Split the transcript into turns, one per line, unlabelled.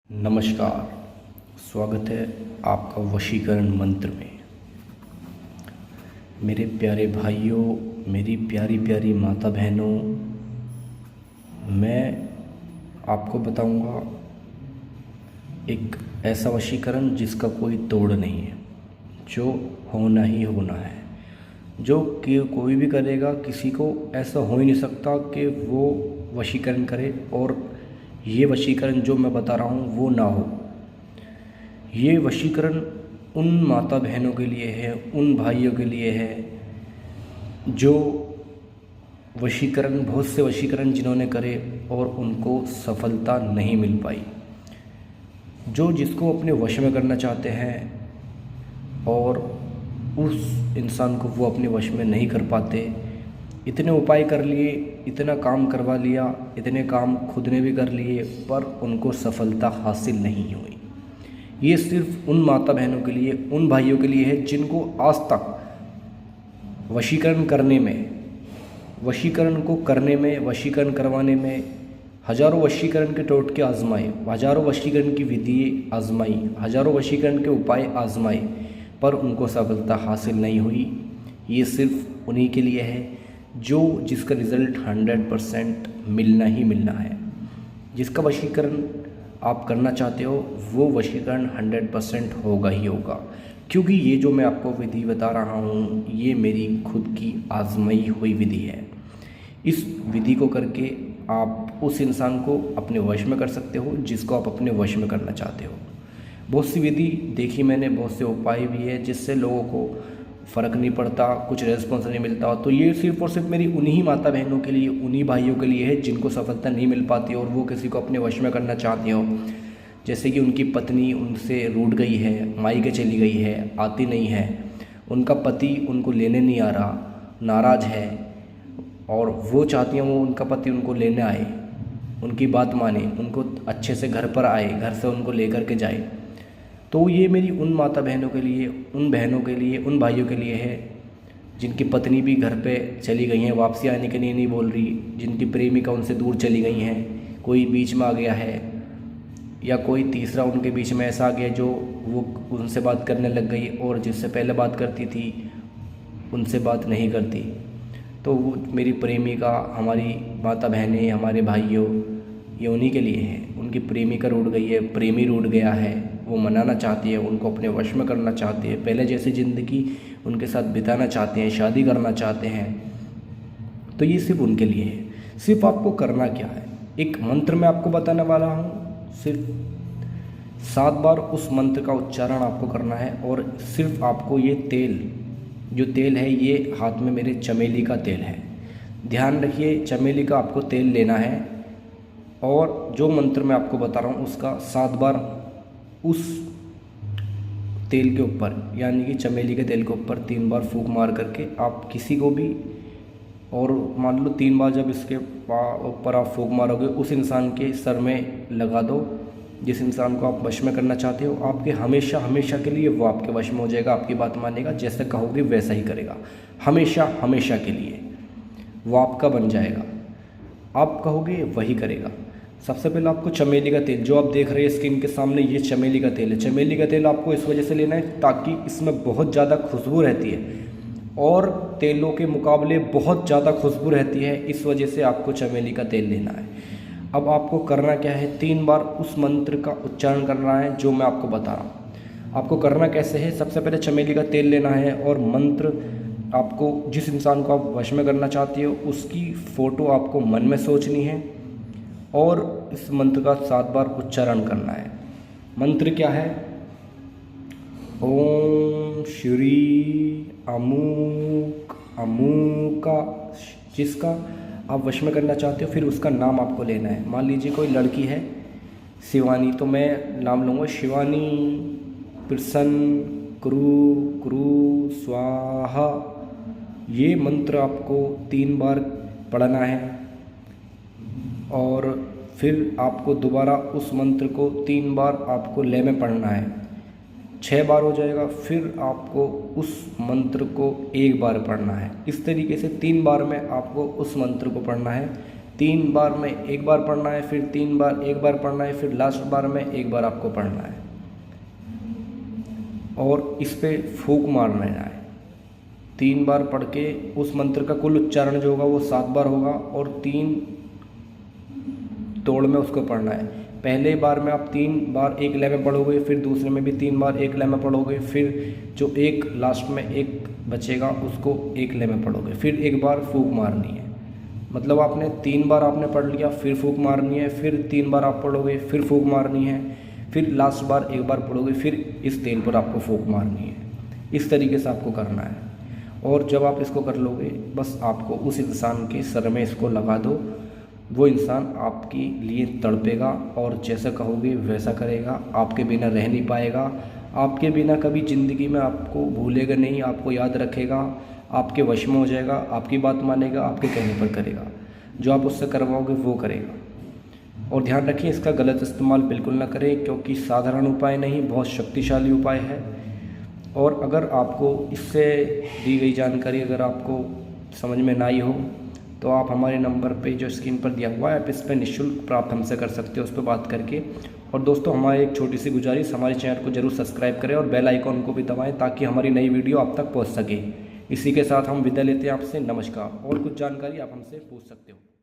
नमस्कार। स्वागत है आपका वशीकरण मंत्र में। मेरे प्यारे भाइयों, मेरी प्यारी प्यारी माता बहनों, मैं आपको बताऊंगा एक ऐसा वशीकरण जिसका कोई तोड़ नहीं है, जो होना ही होना है, जो कि कोई भी करेगा। किसी को ऐसा हो ही नहीं सकता कि वो वशीकरण करे और ये वशीकरण जो मैं बता रहा हूँ वो ना हो। ये वशीकरण उन माता बहनों के लिए है, उन भाइयों के लिए है जो वशीकरण, बहुत से वशीकरण जिन्होंने करे और उनको सफलता नहीं मिल पाई, जो जिसको अपने वश में करना चाहते हैं और उस इंसान को वो अपने वश में नहीं कर पाते। इतने उपाय कर लिए, इतना काम करवा लिया, इतने काम खुद ने भी कर लिए, पर उनको सफलता हासिल नहीं हुई। ये सिर्फ उन माता बहनों के लिए, उन भाइयों के लिए है जिनको आज तक वशीकरण करने में, वशीकरण को करने में, वशीकरण करवाने में हजारों वशीकरण के टोटके आजमाए, हजारों वशीकरण की विधि आजमाई, हजारों वशीकरण के उपाय आजमाए, पर उनको सफलता हासिल नहीं हुई। ये सिर्फ उन्हीं के लिए है जो जिसका रिज़ल्ट 100% मिलना ही मिलना है। जिसका वशीकरण आप करना चाहते हो वो वशीकरण 100% होगा ही होगा, क्योंकि ये जो मैं आपको विधि बता रहा हूँ ये मेरी खुद की आजमाई हुई विधि है। इस विधि को करके आप उस इंसान को अपने वश में कर सकते हो जिसको आप अपने वश में करना चाहते हो। बहुत सी विधि देखी मैंने, बहुत से उपाय भी है जिससे लोगों को फ़र्क नहीं पड़ता, कुछ रेस्पॉन्स नहीं मिलता। तो ये सिर्फ़ और सिर्फ मेरी उन्हीं माता बहनों के लिए, उन्हीं भाइयों के लिए है जिनको सफलता नहीं मिल पाती और वो किसी को अपने वश में करना चाहते हो। जैसे कि उनकी पत्नी उनसे रूठ गई है, मायके चली गई है, आती नहीं है, उनका पति उनको लेने नहीं आ रहा, नाराज़ है और वो चाहती हैं वो उनका पति उनको लेने आए, उनकी बात माने, उनको अच्छे से घर पर आए, घर से उनको लेकर के जाए। तो ये मेरी उन माता बहनों के लिए, उन बहनों के लिए, उन भाइयों के लिए है जिनकी पत्नी भी घर पे चली गई हैं, वापसी आने के लिए नहीं बोल रही, जिनकी प्रेमिका उनसे दूर चली गई हैं, कोई बीच में आ गया है या कोई तीसरा उनके बीच में ऐसा आ गया जो वो उनसे बात करने लग गई और जिससे पहले बात करती थी उनसे बात नहीं करती। तो वो मेरी प्रेमिका, हमारी माता बहनें, हमारे भाइयों, ये उन्हीं के लिए है। उनकी प्रेमिका रूठ गई है, प्रेमी रूठ गया है, वो मनाना चाहती है, उनको अपने वश में करना चाहती है, पहले जैसी ज़िंदगी उनके साथ बिताना चाहते हैं, शादी करना चाहते हैं। तो ये सिर्फ उनके लिए है। सिर्फ आपको करना क्या है, एक मंत्र मैं आपको बताने वाला हूँ, सिर्फ 7 बार उस मंत्र का उच्चारण आपको करना है। और सिर्फ आपको ये तेल, जो तेल है ये हाथ में मेरे चमेली का तेल है, ध्यान रखिए, चमेली का आपको तेल लेना है। और जो मंत्र मैं आपको बता रहा हूँ उसका 7 बार उस तेल के ऊपर, यानी कि चमेली के तेल के ऊपर 3 बार फूंक मार करके आप किसी को भी, और मान लो 3 बार जब इसके ऊपर आप फूंक मारोगे उस इंसान के सर में लगा दो, जिस इंसान को आप वश में करना चाहते हो। आपके हमेशा हमेशा के लिए वो आपके वश में हो जाएगा, आपकी बात मानेगा, जैसे कहोगे वैसा ही करेगा, हमेशा हमेशा के लिए वो आपका बन जाएगा, आप कहोगे वही करेगा। सबसे पहले आपको चमेली का तेल, जो आप देख रहे हैं स्क्रीन के सामने, ये चमेली का तेल है। चमेली का तेल आपको इस वजह से लेना है ताकि इसमें बहुत ज़्यादा खुशबू रहती है और तेलों के मुकाबले बहुत ज़्यादा खुशबू रहती है, इस वजह से आपको चमेली का तेल लेना है। अब आपको करना क्या है, 3 बार उस मंत्र का उच्चारण करना है जो मैं आपको बता रहा हूँ। आपको करना कैसे है, सबसे पहले चमेली का तेल लेना है और मंत्र आपको, जिस इंसान को आप वश में करना चाहते हो उसकी फ़ोटो आपको मन में सोचनी है और इस मंत्र का 7 बार उच्चारण करना है। मंत्र क्या है, ओम श्री अमूक अमूका, जिसका आप वश में करना चाहते हो, फिर उसका नाम आपको लेना है। मान लीजिए कोई लड़की है शिवानी, तो मैं नाम लूँगा शिवानी प्रसन्न क्रू क्रू स्वाहा। ये मंत्र आपको 3 बार पढ़ना है और फिर आपको दोबारा उस मंत्र को 3 बार आपको लय में पढ़ना है, 6 बार हो जाएगा। फिर आपको उस मंत्र को 1 बार पढ़ना है। इस तरीके से 3 बार में आपको उस मंत्र को पढ़ना है। 3 बार में एक बार पढ़ना है, फिर 3 बार एक बार पढ़ना है, फिर लास्ट बार में एक बार आपको पढ़ना है और इस पे फूंक मारना है। 3 बार पढ़ के उस मंत्र का कुल उच्चारण जो होगा वो 7 बार होगा और 3 तोड़ में उसको पढ़ना है। पहले बार में आप 3 बार एक लय में पढ़ोगे, फिर दूसरे में भी 3 बार एक लय में पढ़ोगे, फिर जो एक लास्ट में एक बचेगा उसको एक लय में पढ़ोगे, फिर एक बार फूंक मारनी है। मतलब आपने 3 बार आपने पढ़ लिया, फिर फूंक मारनी है, फिर 3 बार आप पढ़ोगे, फिर फूंक मारनी है, फिर लास्ट बार एक बार पढ़ोगे, फिर इस तेल पर आपको फूंक मारनी है। इस तरीके से आपको करना है और जब आप इसको कर लोगे बस आपको उस इंसान के सर में इसको लगा दो, वो इंसान आपके लिए तड़पेगा और जैसा कहोगे वैसा करेगा, आपके बिना रह नहीं पाएगा, आपके बिना कभी ज़िंदगी में आपको भूलेगा नहीं, आपको याद रखेगा, आपके वश में हो जाएगा, आपकी बात मानेगा, आपके कहने पर करेगा, जो आप उससे करवाओगे वो करेगा। और ध्यान रखिए इसका गलत इस्तेमाल बिल्कुल ना करें, क्योंकि साधारण उपाय नहीं, बहुत शक्तिशाली उपाय है। और अगर आपको इससे दी गई जानकारी अगर आपको समझ में ना आई हो तो आप हमारे नंबर पे जो स्क्रीन पर दिया हुआ है आप इस पर निःशुल्क प्राप्त हमसे कर सकते हो उस पर बात करके। और दोस्तों हमारी एक छोटी सी गुजारिश, हमारे चैनल को जरूर सब्सक्राइब करें और बेल आइकॉन को भी दबाएं ताकि हमारी नई वीडियो आप तक पहुंच सके। इसी के साथ हम विदा लेते हैं आपसे। नमस्कार। और कुछ जानकारी आप हमसे पूछ सकते हो।